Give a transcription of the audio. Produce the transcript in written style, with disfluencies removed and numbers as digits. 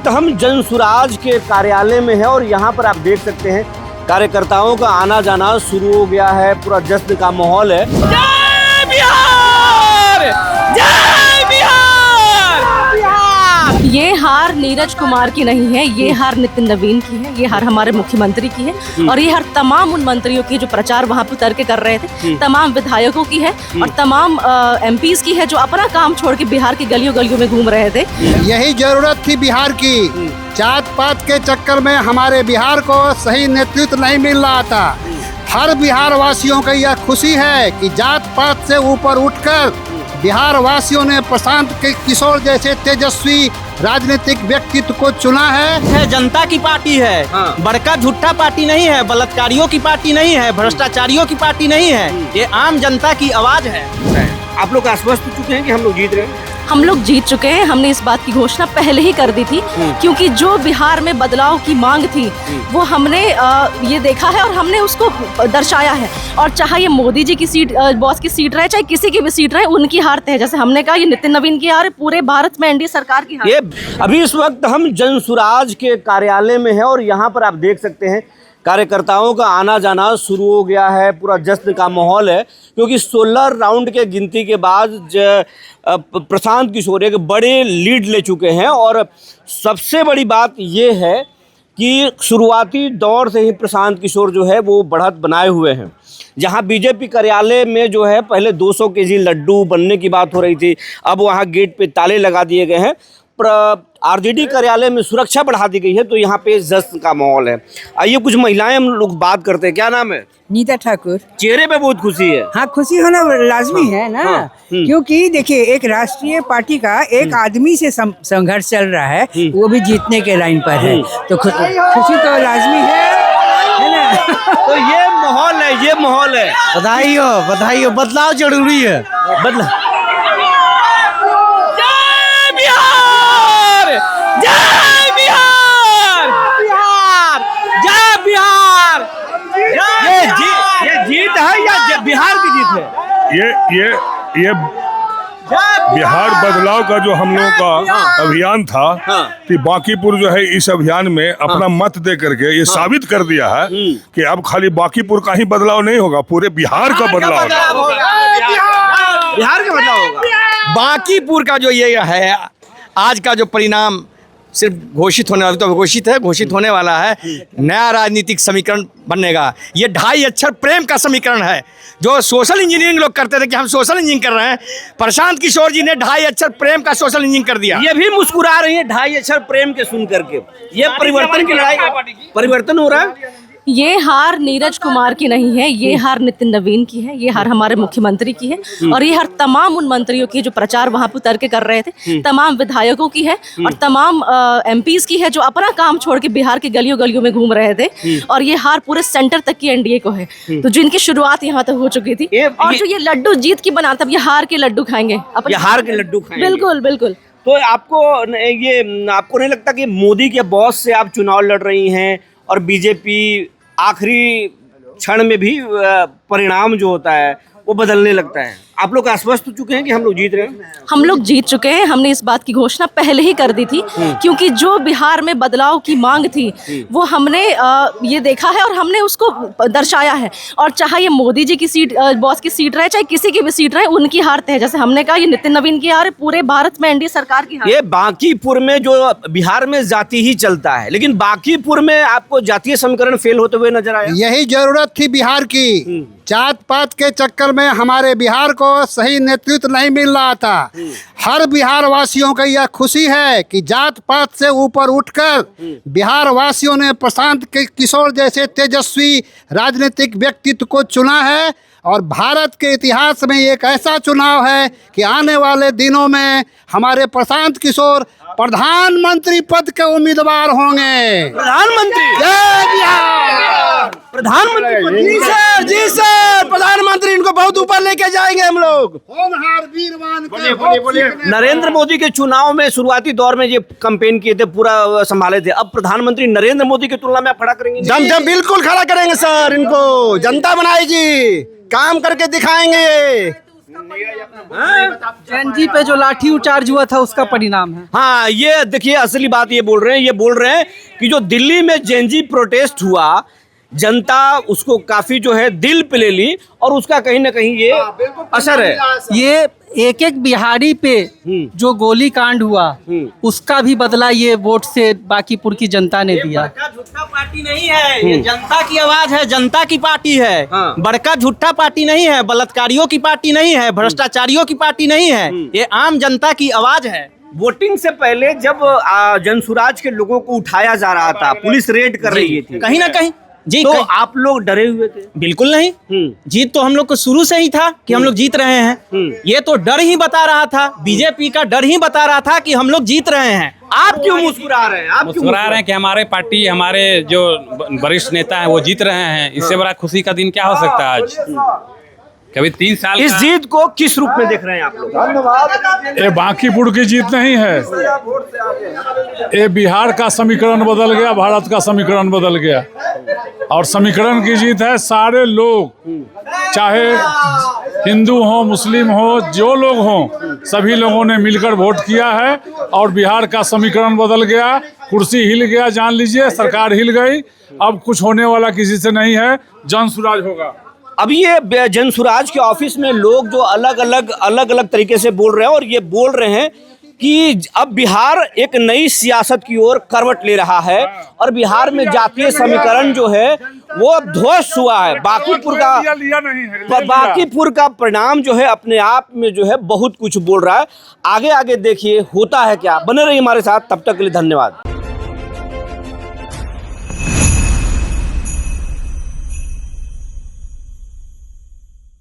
वक्त हम जनसुराज के कार्यालय में है और यहाँ पर आप देख सकते हैं कार्यकर्ताओं का आना जाना शुरू हो गया है। पूरा जश्न का माहौल है। जय बिहार! जय बिहार! ये हार नीरज कुमार की नहीं है, ये हार नितिन नवीन की है, ये हार हमारे मुख्यमंत्री की है और ये हार तमाम उन मंत्रियों की जो प्रचार वहाँ पे उतर के कर रहे थे, तमाम विधायकों की है और तमाम एमपीज की है जो अपना काम छोड़ के बिहार की गलियों गलियों में घूम रहे थे। यही जरूरत थी बिहार की। जात पात के चक्कर में हमारे बिहार को सही नेतृत्व नहीं मिल रहा था। हर बिहार वासियों को यह खुशी है कि जात पात से ऊपर उठकर बिहार वासियों ने प्रशांत किशोर जैसे तेजस्वी राजनीतिक व्यक्तित्व को चुना है। जनता की पार्टी है, बड़का झूठा पार्टी नहीं है, बलात्कारियों की पार्टी नहीं है, भ्रष्टाचारियों की पार्टी नहीं है, ये आम जनता की आवाज है। आप लोग आश्वस्त हो चुके हैं कि हम लोग जीत रहे हैं? हम लोग जीत चुके हैं। हमने इस बात की घोषणा पहले ही कर दी थी क्योंकि जो बिहार में बदलाव की मांग थी वो हमने ये देखा है और हमने उसको दर्शाया है। और चाहे ये मोदी जी की सीट, बॉस की सीट रहे, चाहे किसी की भी सीट रहे, उनकी हार तय। जैसे हमने कहा ये नितिन नवीन की हार है, पूरे भारत में एनडीए सरकार की हार। ये अभी इस वक्त हम जनसुराज के कार्यालय में है और यहाँ पर आप देख सकते हैं कार्यकर्ताओं का आना जाना शुरू हो गया है। पूरा जश्न का माहौल है क्योंकि 16 राउंड के गिनती के बाद प्रशांत किशोर एक बड़े लीड ले चुके हैं। और सबसे बड़ी बात ये है कि शुरुआती दौर से ही प्रशांत किशोर जो है वो बढ़त बनाए हुए हैं। जहां बीजेपी कार्यालय में जो है पहले 200 केजी लड्डू बनने की बात हो रही थी, अब वहां गेट पे ताले लगा दिए गए हैं। आरजेडी कार्यालय में सुरक्षा बढ़ा दी गई है, तो यहाँ पे जश्न का माहौल है। आइए कुछ महिलाएं हम लोग बात करते हैं। क्या नाम है? नीता ठाकुर। चेहरे पे बहुत खुशी है। हाँ, खुशी होना लाजमी है ना। क्योंकि देखिए एक राष्ट्रीय पार्टी का एक आदमी से संघर्ष चल रहा है, वो भी जीतने के लाइन पर है, तो खुशी तो लाजमी है ना। तो ये माहौल है। बधाई हो, बदलाव जरूरी है। बदलाव जय बिहार! जय बिहार! ये जीत है या बिहार की जीत है? ये बिहार बदलाव का जो हम लोगों का अभियान था, कि बांकीपुर जो है इस अभियान में अपना मत दे करके ये साबित कर दिया है कि अब खाली बांकीपुर का ही बदलाव नहीं होगा, पूरे बिहार का बदलाव होगा। बिहार का बदलाव होगा। बांकीपुर का जो ये है आज का जो परिणाम सिर्फ घोषित होने वाला, तो घोषित होने वाला है। नया राजनीतिक समीकरण बनेगा। ये 2.5 अक्षर प्रेम का समीकरण है। जो सोशल इंजीनियरिंग लोग करते थे कि हम सोशल इंजीनियरिंग कर रहे हैं, प्रशांत किशोर जी ने 2.5 अक्षर प्रेम का सोशल इंजीनियरिंग कर दिया। ये भी मुस्कुरा रही है 2.5 अक्षर प्रेम के सुन करके। ये परिवर्तन की लड़ाई, परिवर्तन हो रहा है। ये हार नीरज कुमार की नहीं है, ये हार नितिन नवीन की है, ये हार हमारे मुख्यमंत्री की है और ये हार तमाम उन मंत्रियों की जो प्रचार वहाँ पे उतर के कर रहे थे, तमाम विधायकों की है और तमाम एमपीज की है जो अपना काम छोड़ के बिहार की गलियों गलियों में घूम रहे थे। और ये हार पूरे सेंटर तक की एनडीए को है, तो जिनकी शुरुआत यहाँ तक हो चुकी थी। और जो ये लड्डू जीत की बनाता, ये हार के लड्डू खाएंगे, ये हार के लड्डू खाएंगे। बिल्कुल बिल्कुल। तो आपको नहीं लगता कि मोदी के बॉस से आप चुनाव लड़ रही हैं और बीजेपी आखिरी क्षण में भी परिणाम जो होता है वो बदलने लगता है? आप लोग आश्वस्त हो चुके हैं कि हम लोग जीत रहे हैं? हम लोग जीत चुके हैं। हमने इस बात की घोषणा पहले ही कर दी थी क्योंकि जो बिहार में बदलाव की मांग थी वो हमने ये देखा है और हमने उसको दर्शाया है। और चाहे ये मोदी जी की सीट, बॉस की सीट रहे, चाहे किसी की भी सीट रहे, उनकी हार तय। जैसे हमने कहा ये नितिन नवीन की हार है, पूरे भारत में एनडीए सरकार की हार। ये बांकीपुर में जो बिहार में जाति ही चलता है, लेकिन बांकीपुर में आपको जातीय समीकरण फेल होते हुए नजर आया। यही जरूरत थी बिहार की। जात पात के चक्कर में हमारे बिहार को सही नेतृत्व नहीं मिल रहा था। हर बिहार वासियों को यह खुशी है कि जात पात से ऊपर उठकर बिहार वासियों ने प्रशांत किशोर जैसे तेजस्वी राजनीतिक व्यक्तित्व को चुना है। और भारत के इतिहास में एक ऐसा चुनाव है कि आने वाले दिनों में हमारे प्रशांत किशोर प्रधानमंत्री पद के उम्मीदवार होंगे। प्रधानमंत्री? जय बिहार! प्रधानमंत्री? जी सर, प्रधानमंत्री इनको बहुत ऊपर लेके जाएंगे हम लोग। नरेंद्र मोदी के चुनाव में शुरुआती दौर में ये कैंपेन किए थे, पूरा संभाले थे। अब प्रधानमंत्री नरेंद्र मोदी की तुलना में आप खड़ा करेंगे? जम बिल्कुल खड़ा करेंगे सर। इनको जनता बनाएगी, काम करके दिखाएंगे। जैनजी पे जो लाठी चार्ज हुआ था उसका परिणाम है। हाँ, ये देखिए असली बात ये बोल रहे हैं कि जो दिल्ली में जेनजी प्रोटेस्ट हुआ, जनता उसको काफी जो है दिल पे ले ली और उसका कहीं ना कहीं ये असर है। ये एक एक बिहारी पे जो गोली कांड हुआ उसका भी बदला ये वोट से बांकीपुर की जनता ने दिया। झूठा पार्टी नहीं है, ये जनता की आवाज है, जनता की पार्टी है। हाँ। बड़का झूठा पार्टी नहीं है, बलात्कारियों की पार्टी नहीं है, भ्रष्टाचारियों की पार्टी नहीं है, ये आम जनता की आवाज है। वोटिंग से पहले जब जनसुराज के लोगों को उठाया जा रहा था, पुलिस रेड कर रही थी, कहीं ना कहीं जी, तो आप लोग डरे हुए थे? बिल्कुल नहीं। जीत तो हम लोग को शुरू से ही था कि हम लोग जीत रहे हैं। ये तो डर ही बता रहा था, बीजेपी का डर ही बता रहा था कि हम लोग जीत रहे हैं। आप क्यों मुस्कुरा रहे हैं? आप क्यों मुस्कुरा रहे हैं कि हमारे पार्टी, हमारे जो वरिष्ठ नेता हैं वो जीत रहे हैं। इससे बड़ा खुशी का दिन क्या हो सकता है आज? कभी 3 साल इस जीत को किस रूप में देख रहे हैं आप लोग? ये बांकीपुर की जीत नहीं है, ये बिहार का समीकरण बदल गया, भारत का समीकरण बदल गया और समीकरण की जीत है। सारे लोग, चाहे हिंदू हो, मुस्लिम हो, जो लोग हों, सभी लोगों ने मिलकर वोट किया है और बिहार का समीकरण बदल गया। कुर्सी हिल गया, जान लीजिए, सरकार हिल गई। अब कुछ होने वाला किसी से नहीं है, जनसुराज होगा। अभी ये जनसुराज के ऑफिस में लोग जो अलग अलग तरीके से बोल रहे हैं और ये बोल रहे हैं कि अब बिहार एक नई सियासत की ओर करवट ले रहा है और बिहार में जातीय समीकरण जो है वो अब ध्वस्त हुआ है। बांकीपुर का परिणाम जो है अपने आप में जो है बहुत कुछ बोल रहा है। आगे देखिए होता है क्या। बने रहिए हमारे साथ, तब तक के लिए धन्यवाद।